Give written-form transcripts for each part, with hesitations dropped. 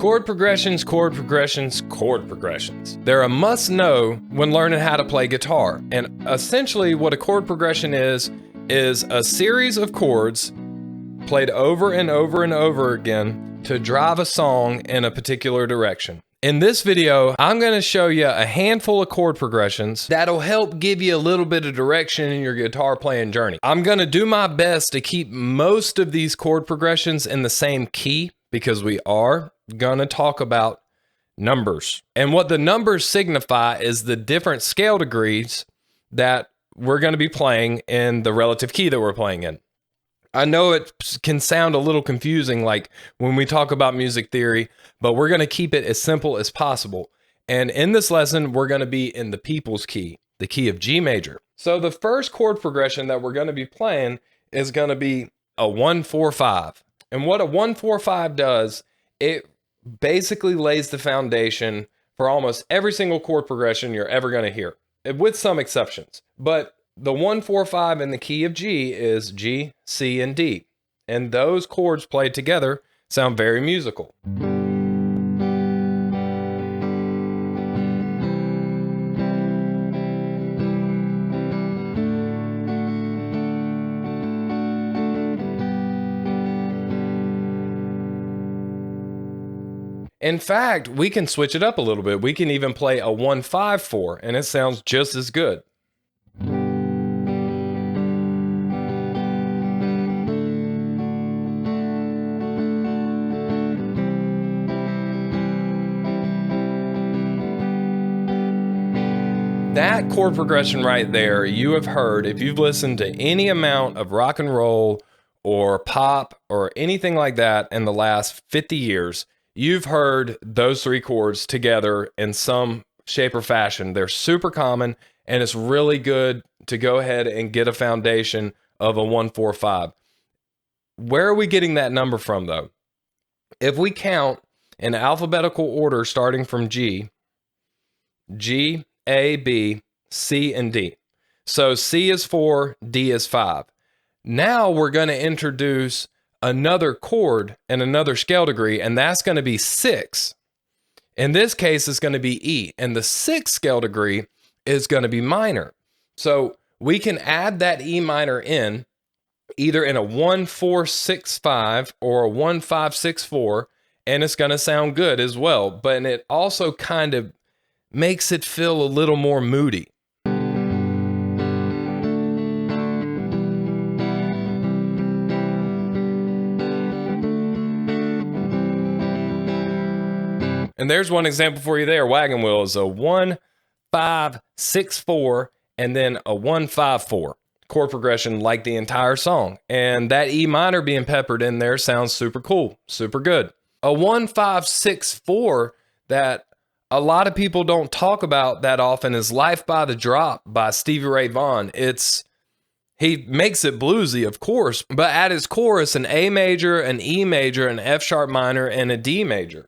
Chord progressions, chord progressions, chord progressions. They're a must-know when learning how to play guitar. And essentially what a chord progression is a series of chords played over and over and over again to drive a song in a particular direction. In this video, I'm going to show you a handful of chord progressions that'll help give you a little bit of direction in your guitar playing journey. I'm going to do my best to keep most of these chord progressions in the same key because we are going to talk about numbers. And what the numbers signify is the different scale degrees that we're going to be playing in the relative key that we're playing in. I know it can sound a little confusing like when we talk about music theory, but we're going to keep it as simple as possible. And in this lesson, we're going to be in the people's key, the key of G major. So the first chord progression that we're going to be playing is going to be a 1-4-5. And what a 1-4-5 does, it basically lays the foundation for almost every single chord progression you're ever going to hear, with some exceptions. But the 1-4-5 in the key of G is G, C, and D. And those chords played together sound very musical. In fact, we can switch it up a little bit. We can even play a 1-5-4, and it sounds just as good. That chord progression right there, you have heard, if you've listened to any amount of rock and roll or pop or anything like that in the last 50 years, you've heard those three chords together in some shape or fashion. They're super common, and it's really good to go ahead and get a foundation of a 1-4-5. Where are we getting that number from, though? If we count in alphabetical order starting from G, A, B, C, and D. So C is 4, D is 5. Now we're going to introduce another chord and another scale degree, and that's going to be 6. In this case, it's going to be E, and the 6th scale degree is going to be minor. So we can add that E minor in either in a 1-4-6-5 or a 1-5-6-4, and it's going to sound good as well. But it also kind of makes it feel a little more moody. And there's one example for you there. Wagon Wheel is a 1-5-6-4 and then a 1-5-4 chord progression like the entire song. And that E minor being peppered in there sounds super cool, super good. A 1-5-6-4 that a lot of people don't talk about that often is Life by the Drop by Stevie Ray Vaughan. He makes it bluesy, of course, but at his core, it's an A major, an E major, an F sharp minor, and a D major.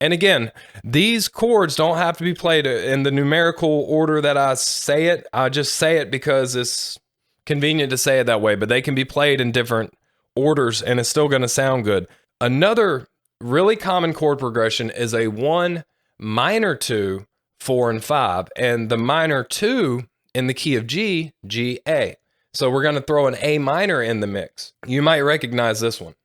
And again, these chords don't have to be played in the numerical order that I say it. I just say it because it's convenient to say it that way, but they can be played in different orders and it's still going to sound good. Another really common chord progression is a 1 minor 2, 4, and 5. And the minor 2 in the key of G, G, A. So we're going to throw an A minor in the mix. You might recognize this one.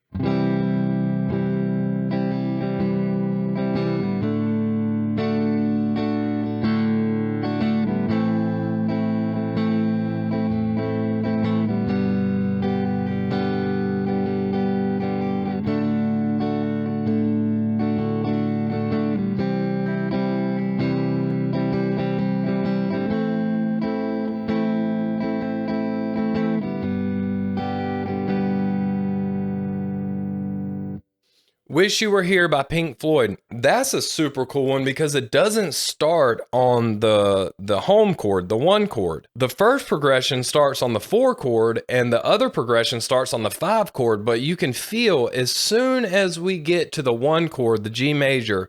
Wish You Were Here by Pink Floyd. That's a super cool one because it doesn't start on the home chord, the 1 chord. The first progression starts on the 4 chord and the other progression starts on the 5 chord, but you can feel as soon as we get to the 1 chord, the G major,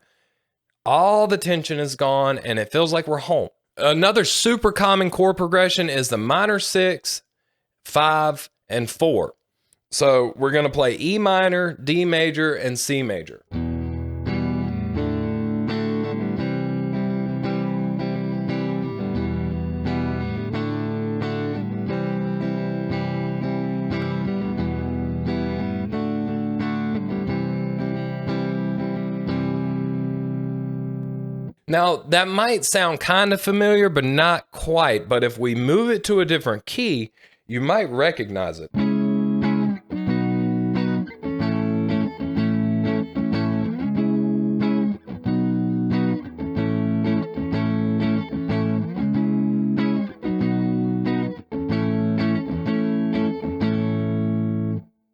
all the tension is gone and it feels like we're home. Another super common chord progression is the minor 6, 5, and 4. So we're going to play E minor, D major, and C major. Now, that might sound kind of familiar, but not quite. But if we move it to a different key, you might recognize it.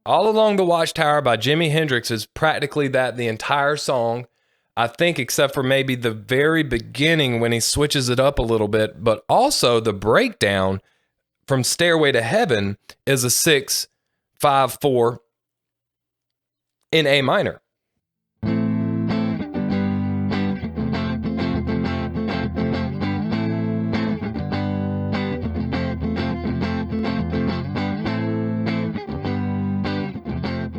All Along the Watchtower by Jimi Hendrix is practically that the entire song, I think, except for maybe the very beginning when he switches it up a little bit. But also the breakdown from Stairway to Heaven is a 6, 5, 4 in A minor.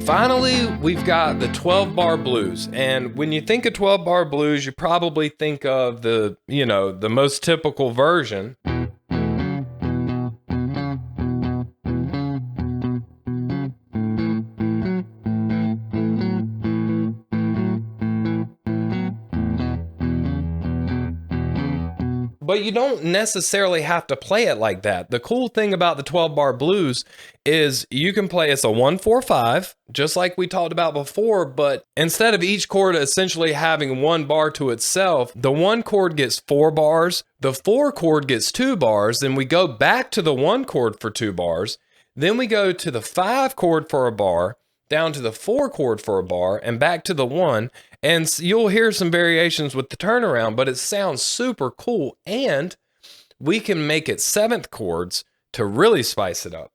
Finally, we've got the 12-bar blues. And when you think of 12-bar blues, you probably think of the most typical version. But you don't necessarily have to play it like that. The cool thing about the 12-bar blues is you can play it's a 1-4-5, just like we talked about before, but instead of each chord essentially having 1 bar to itself, the 1 chord gets 4 bars, the 4 chord gets 2 bars, then we go back to the 1 chord for 2 bars, then we go to the 5 chord for a bar, down to the 4 chord for a bar, and back to the 1. And you'll hear some variations with the turnaround, but it sounds super cool. And we can make it 7th chords to really spice it up.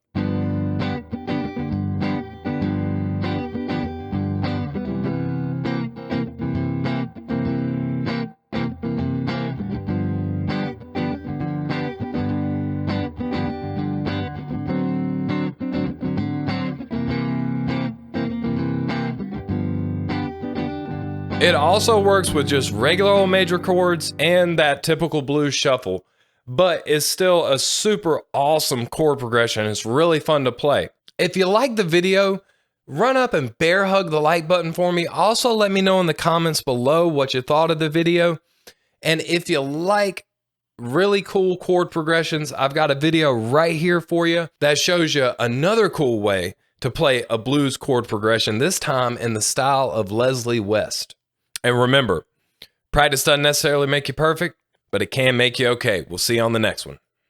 It also works with just regular old major chords and that typical blues shuffle, but it's still a super awesome chord progression. It's really fun to play. If you like the video, run up and bear hug the like button for me. Also, let me know in the comments below what you thought of the video. And if you like really cool chord progressions, I've got a video right here for you that shows you another cool way to play a blues chord progression, this time in the style of Leslie West. And remember, practice doesn't necessarily make you perfect, but it can make you okay. We'll see you on the next one.